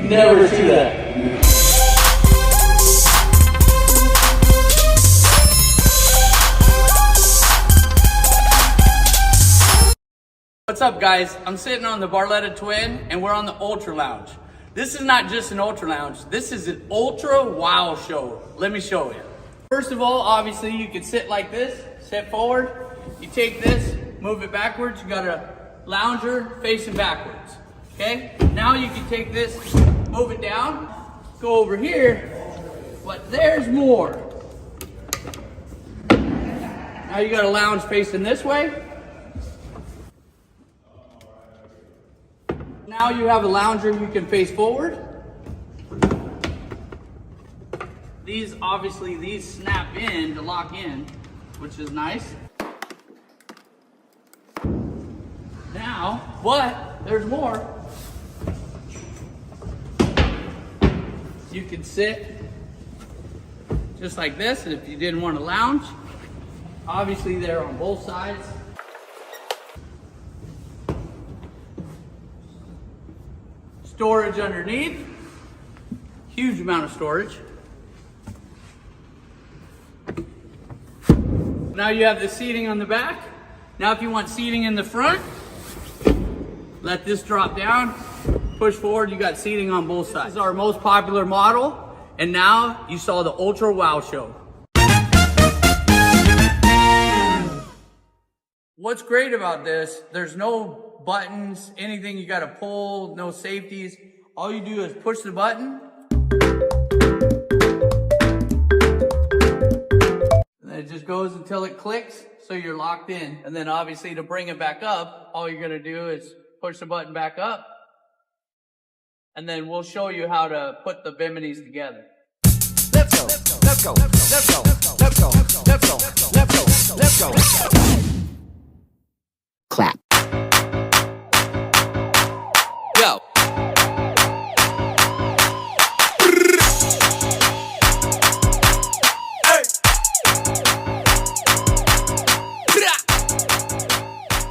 never see that. What's up, guys? I'm sitting on the Barletta Twin and we're on the Ultralounge. This is not just an Ultralounge, this is an ultra wow show. Let me show you. First of all, obviously you can sit like this, sit forward. You take this, move it backwards. You got a lounger facing backwards. Okay? Now you can take this, move it down, go over here, but there's more. Now you got a lounge facing this way. Now you have a lounger you can face forward. These snap in to lock in, which is nice. Now, but there's more. You can sit just like this, and if you didn't want to lounge, obviously they're on both sides. Storage underneath, huge amount of storage. Now you have the seating on the back. Now if you want seating in the front, let this drop down, push forward, you got seating on both sides. This is our most popular model, and now you saw the Ultra Wow Show. What's great about this, there's no buttons, anything you gotta pull, no safeties. All you do is push the button, and then it just goes until it clicks, so you're locked in. And then obviously to bring it back up, all you're gonna do is push the button back up, and then we'll show you how to put the Biminis together. Let's go, let's go, let's go, let's go, let's go, let's go, let's go. Clap. Go.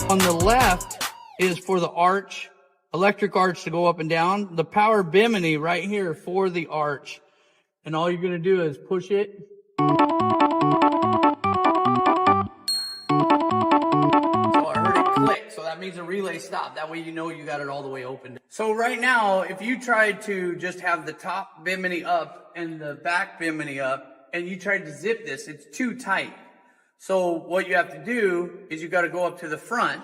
On the left is for the arch, electric arch to go up and down. The power Bimini right here for the arch. And all you're gonna do is push it. So I heard it click, so that means a relay stop. That way you know you got it all the way open. So right now, if you tried to just have the top Bimini up and the back Bimini up, and you tried to zip this, it's too tight. So what you have to do is you gotta go up to the front.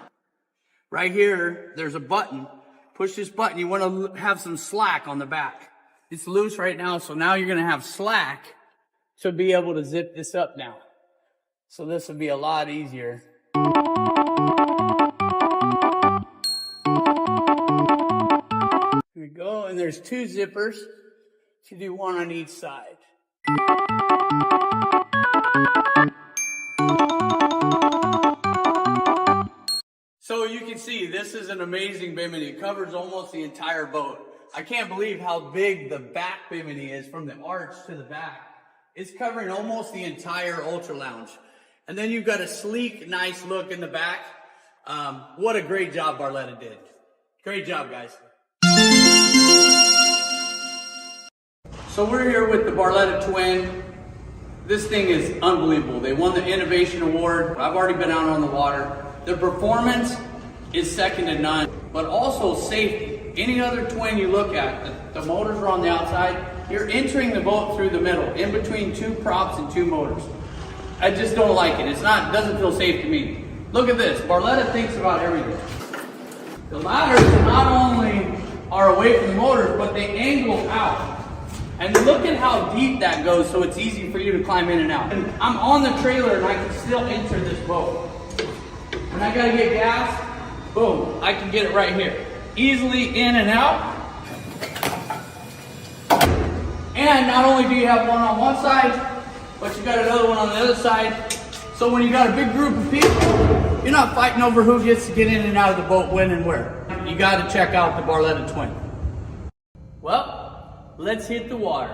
Right here, there's a button. Push this button. You want to have some slack on the back. It's loose right now, so now you're going to have slack to be able to zip this up now. So this will be a lot easier. Here we go, and there's two zippers. So you do one on each side. So you can see, this is an amazing Bimini. It covers almost the entire boat. I can't believe how big the back Bimini is from the arch to the back. It's covering almost the entire Ultralounge. And then you've got a sleek, nice look in the back. What a great job Barletta did. Great job, guys. So we're here with the Barletta Twin. This thing is unbelievable. They won the Innovation Award. I've already been out on the water. The performance is second to none, but also safety. Any other twin you look at, the motors are on the outside. You're entering the boat through the middle, in between two props and two motors. I just don't like it. It doesn't feel safe to me. Look at this. Barletta thinks about everything. The ladders not only are away from the motors, but they angle out. And look at how deep that goes, so it's easy for you to climb in and out. And I'm on the trailer and I can still enter this boat. When I gotta get gas, boom, I can get it right here. Easily in and out. And not only do you have one on one side, but you got another one on the other side. So when you got a big group of people, you're not fighting over who gets to get in and out of the boat, when and where. You gotta check out the Barletta Twin. Well, let's hit the water.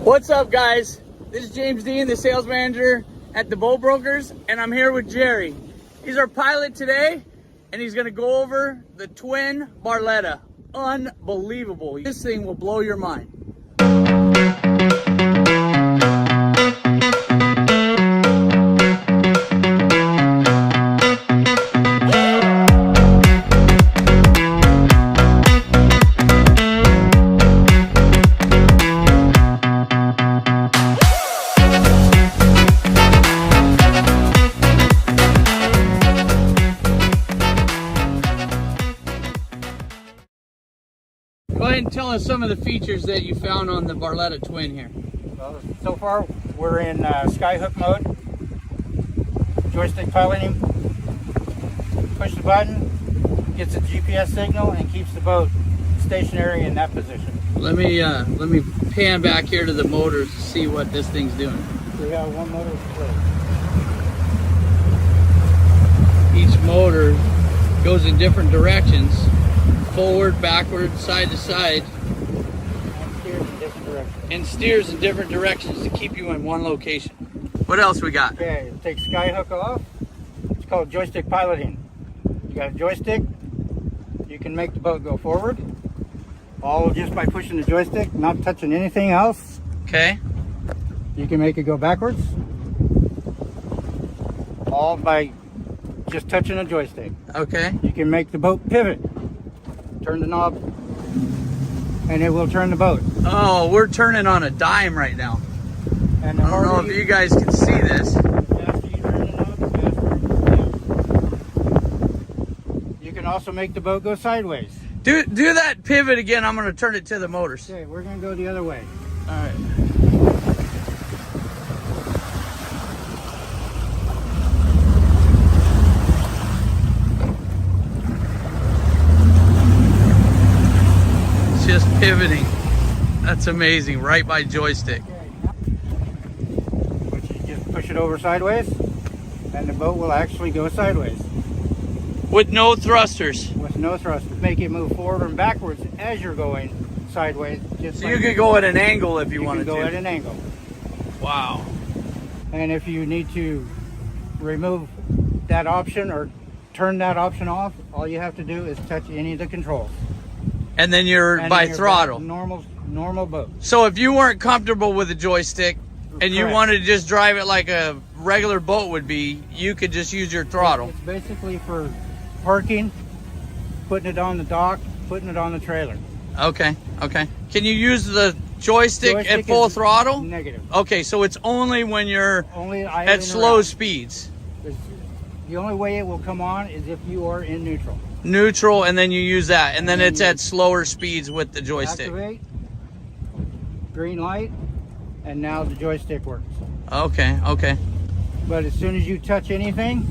What's up, guys? This is James Dean, the sales manager at the Boat Brokers, and I'm here with Jerry. He's our pilot today, and he's gonna go over the twin Barletta. Unbelievable. This thing will blow your mind. Go ahead and tell us some of the features that you found on the Barletta Twin here. Well, so far we're in skyhook mode, joystick piloting. Push the button, gets a GPS signal, and keeps the boat stationary in that position. Let me pan back here to the motors to see what this thing's doing. We have one motor split. Each motor goes in different directions. Forward, backward, side to side, and steers in different directions to keep you in one location. What else we got? Okay, take skyhook off. It's called joystick piloting. You got a joystick. You can make the boat go forward, all just by pushing the joystick, not touching anything else. Okay. You can make it go backwards, all by just touching a joystick. Okay. You can make the boat pivot. Turn the knob, and it will turn the boat. Oh, we're turning on a dime right now. And I don't know if you guys can see this. After you turn the knob, the faster. You can also make the boat go sideways. Do that pivot again. I'm going to turn it to the motors. Okay, we're going to go the other way. All right. Just pivoting. That's amazing. Right by joystick. Which you just push it over sideways, and the boat will actually go sideways. With no thrusters. With no thrusters. Make it move forward and backwards as you're going sideways. So you could go at an angle if you wanted to. You can go at an angle. Wow. And if you need to remove that option or turn that option off, all you have to do is touch any of the controls. And then you're by throttle. Normal boat. So if you weren't comfortable with the joystick and you wanted to just drive it like a regular boat would be, you could just use your throttle. It's basically for parking, putting it on the dock, putting it on the trailer. Okay, okay. Can you use the joystick at full throttle? Negative. Okay, so it's only when you're at slow speeds. The only way it will come on is if you are in neutral. Neutral, and then you use that, and then it's at slower speeds with the joystick. Activate, green light, and now the joystick works. Okay, okay. But as soon as you touch anything,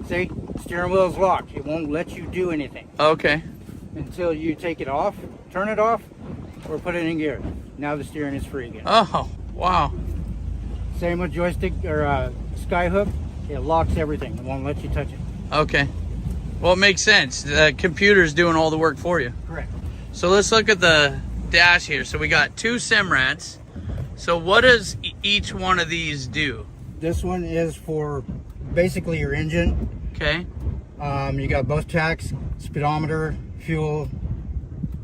say steering wheel is locked, it won't let you do anything. Okay. Until you take it off, turn it off, or put it in gear. Now the steering is free again. Oh, wow. Same with joystick or skyhook, it locks everything. It won't let you touch it. Okay. Well, it makes sense. The computer's doing all the work for you. Correct. So let's look at the dash here. So we got two Simrats. So what does each one of these do? This one is for basically your engine. Okay. You got both tacks, speedometer, fuel,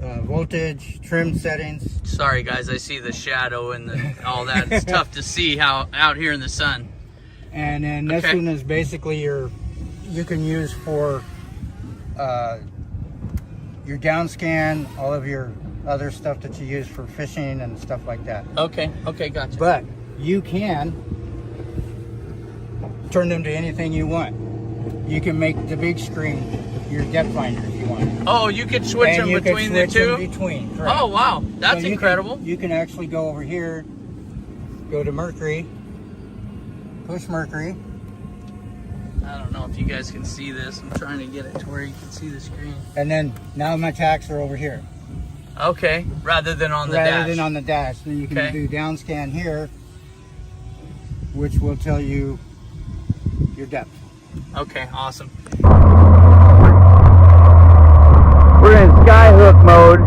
voltage, trim settings. Sorry guys, I see the shadow and all that. It's tough to see out here in the sun. And then this one is basically you can use for your down scan, all of your other stuff that you use for fishing and stuff like that. Okay, okay, gotcha. But you can turn them to anything you want. You can make the big screen your depth finder if you want. Oh, you can switch them between the two? Between, correct. Oh, wow, that's so incredible. You can actually go over here, go to Mercury, push Mercury. I don't know if you guys can see this. I'm trying to get it to where you can see the screen. And then now my tacks are over here. Okay, rather than on the dash. Rather than on the dash. Then you can do down scan here, which will tell you your depth. Okay, awesome. We're in skyhook mode.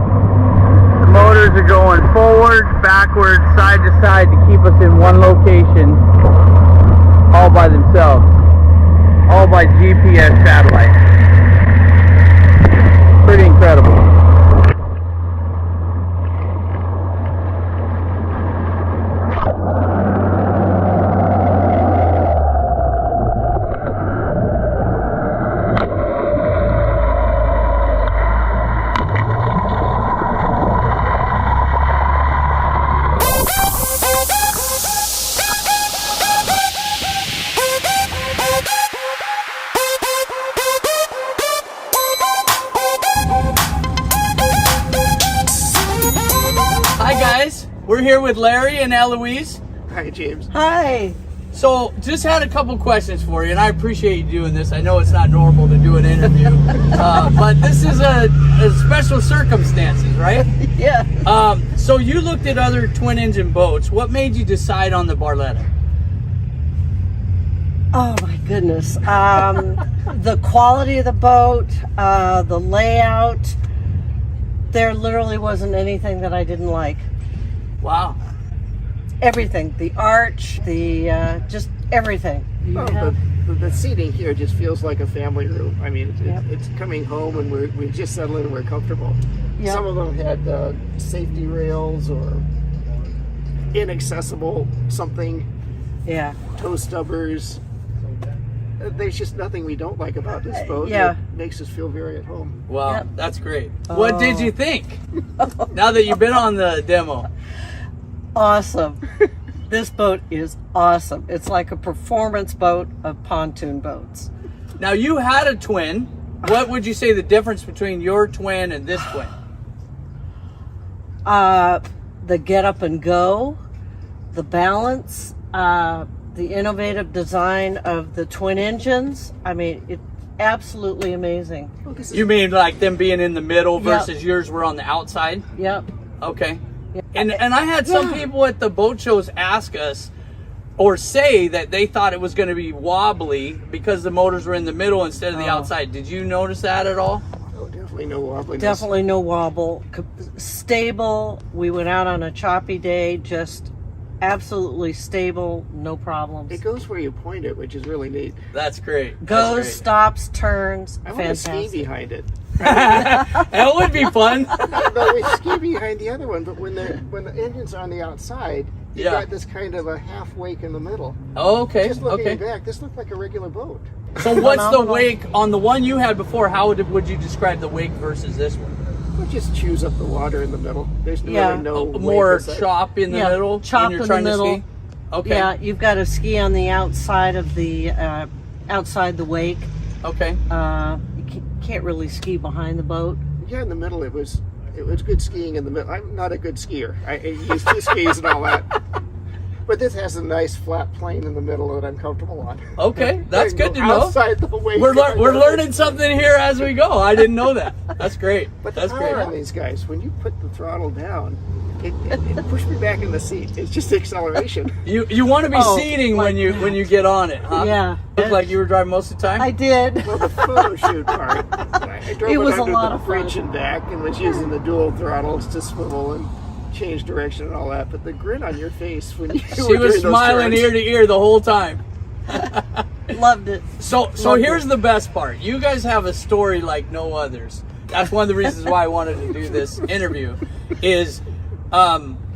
The motors are going forward, backward, side to side to keep us in one location all by themselves. All by GPS satellite. We're here with Larry and Eloise. Hi, James. Hi. So, just had a couple questions for you, and I appreciate you doing this. I know it's not normal to do an interview, but this is a special circumstances, right? Yeah. So you looked at other twin-engine boats. What made you decide on the Barletta? Oh my goodness. The quality of the boat, the layout. There literally wasn't anything that I didn't like. Wow. Everything. The arch, the just everything. Well, the seating here just feels like a family room. I mean, Yep. it's coming home and we just settled in and we're comfortable. Yep. Some of them had safety rails or inaccessible something, Yeah. toe stubbers. There's just nothing we don't like about this boat. Yeah. It makes us feel very at home. Wow, Yep. that's great. What did you think? Now that you've been on the demo. Awesome. This boat is awesome. It's like a performance boat of pontoon boats. Now you had a twin. What would you say the difference between your twin and this twin? The get up and go, the balance, the innovative design of the twin engines. I mean, it's absolutely amazing. Well, this is You mean like them being in the middle Yep. versus yours were on the outside? Yep. Okay. And I had some people at the boat shows ask us or say that they thought it was going to be wobbly because the motors were in the middle instead of the outside. Did you notice that at all? oh, definitely no wobbliness. Definitely no wobble. Stable. We went out on a choppy day, just absolutely stable, no problems. It goes where you point it, which is really neat. That's great. Goes, That's stops, turns. I want to ski Fantastic. behind it. great. That would be fun. No, we ski behind the other one, but when the engines are on the outside, you Yeah. got this kind of a half wake in the middle. Oh, okay. Just looking Okay. back, this looked like a regular boat. So what's the Phenomenal. wake on the one you had before? How would you describe the wake versus this one? We just chews up the water in the middle. There's Yeah. really no wake More aside. chop in the Yeah, middle chop when you're in trying the to middle. ski? Okay. Yeah, you've got to ski on the outside of the outside the wake. Okay. You can't really ski behind the boat. Yeah, in the middle it was good skiing in the middle. I'm not a good skier. I used two skis and all that. But this has a nice flat plane in the middle that I'm comfortable on. Okay, that's I can good to go know. Outside the wake. We're learning something here as we go. I didn't know that. That's great. But the That's power on great. these guys, when you put the throttle down, it pushed me back in the seat. It's just acceleration. You want to be Oh, seating like when you get on it, huh? Yeah. Looked like you were driving most of the time. I did. Well, the photo shoot part, I drove It was a under lot the of fun. bridge and back and was using the dual throttles to swivel and change direction and all that. But the grin on your face when you She were was doing those smiling turns, ear to ear the whole time. Loved it. So Loved here's it. the best part. You guys have a story like no others. That's one of the reasons why I wanted to do this interview. Is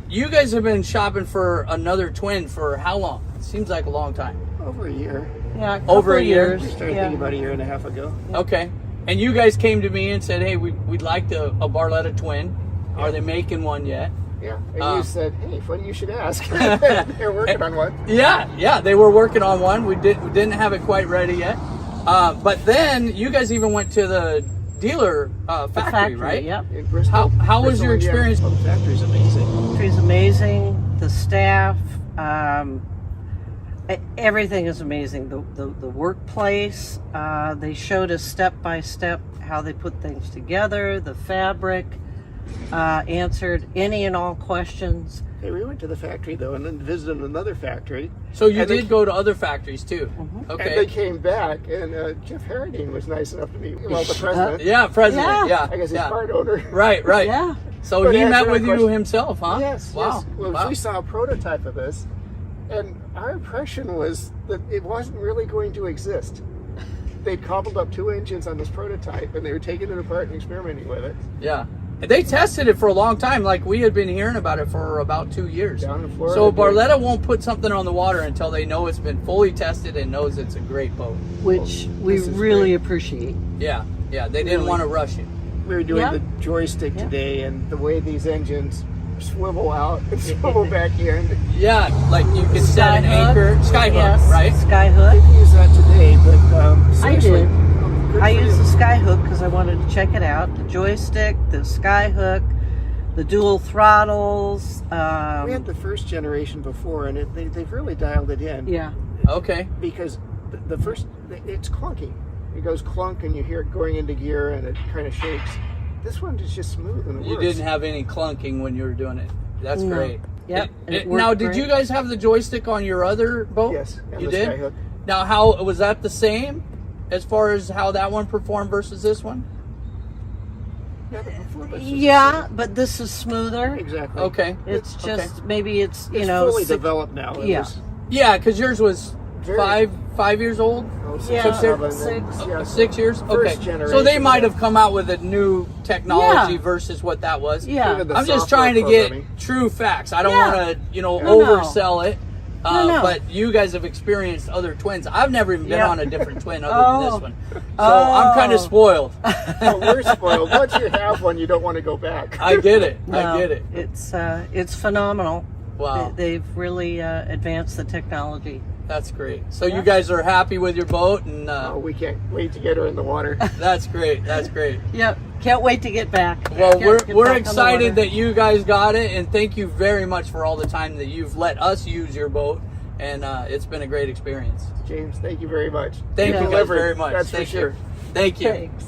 you guys have been shopping for another twin for how long? It seems like a long time. over a year. Yeah, Over a couple year? years. We started Yeah. thinking about a year and a half ago. Okay. And you guys came to me and said, hey, we'd like a Barletta Twin. Are they making one yet? Yeah, and Ah. you said, "Hey, funny you should ask." They're working on one. Yeah, they were working on one. We didn't have it quite ready yet. But then you guys even went to the dealer factory, right? Yep. In Bristol. How was your Bristol, Indiana. experience? Oh, the factory's amazing. Factory's amazing. The staff, everything is amazing. The workplace. They showed us step by step how they put things together. The fabric. Answered any and all questions. Hey, we went to the factory though, and then visited another factory. So you And did they- go to other factories too. And they Okay. came back, and Jeff Harradine was nice enough to meet. Well, the president. Yeah, president. Yeah. Yeah. I guess he's yeah. part owner. Right. Yeah. So But he answer met my with you question. himself, huh? Yes. Wow. Yes. Well, Wow. we saw a prototype of this, and our impression was that it wasn't really going to exist. They'd cobbled up 2 engines on this prototype, and they were taking it apart and experimenting with it. Yeah. And they tested it for a long time. Like we had been hearing about it for about 2 years. Down in Florida, So dude. Barletta won't put something on the water until they know it's been fully tested and knows it's a great boat. Which we This is really great. appreciate. Yeah. They didn't Really? want to rush it. We were doing Yeah. the joystick Yeah. today, and the way these engines swivel out and swivel back here, and Yeah, like you could set an anchor, skyhook, yes, right? Skyhook. didn't use that today, but I seriously, did. good I for used you. the Skyhook because I wanted to check it out. The joystick, the Skyhook, the dual throttles. We had the first generation before, and they've really dialed it in. Yeah. Okay. Because the first, it's clunky. It goes clunk, and you hear it going into gear, and it kind of shakes. This one is just smooth and it You works. didn't have any clunking when you were doing it. That's No. great. Yep. Now, did you guys have the joystick on your other boat? Yes, and You the did? Skyhook. Now, how was that the same as far as how that one performed versus this one? Yeah, before this was Yeah, but this is smoother. exactly. Okay. It's Okay. just maybe it's It's know fully 6 developed now. It Yeah. was, Yeah, because yours was Very- 5 years old. Yeah, 6 6. 6 years. Okay. So generation. they might have come out with a new technology Yeah. versus what that was. Yeah. Even the I'm just software trying to programming. get true facts. I don't Yeah. want to, No. oversell it. No. But you guys have experienced other twins. I've never even been Yeah. on a different twin other than Oh. this one. So I'm kind of spoiled. Oh, we're spoiled. Once you have one, you don't want to go back. I get it. No, I get it. It's phenomenal. Wow. They've really advanced the technology. That's great. So you guys are happy with your boat, and Oh, we can't wait to get her in the water. that's great. That's great. Yep. Can't wait to get back. Well, Get we're back on the water. excited that you guys got it, and thank you very much for all the time that you've let us use your boat, and it's been a great experience. James, thank you very much. Thank You you guys delivered, very much. That's Thank for sure. Thank you. Thanks.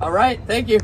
All right. Thank you.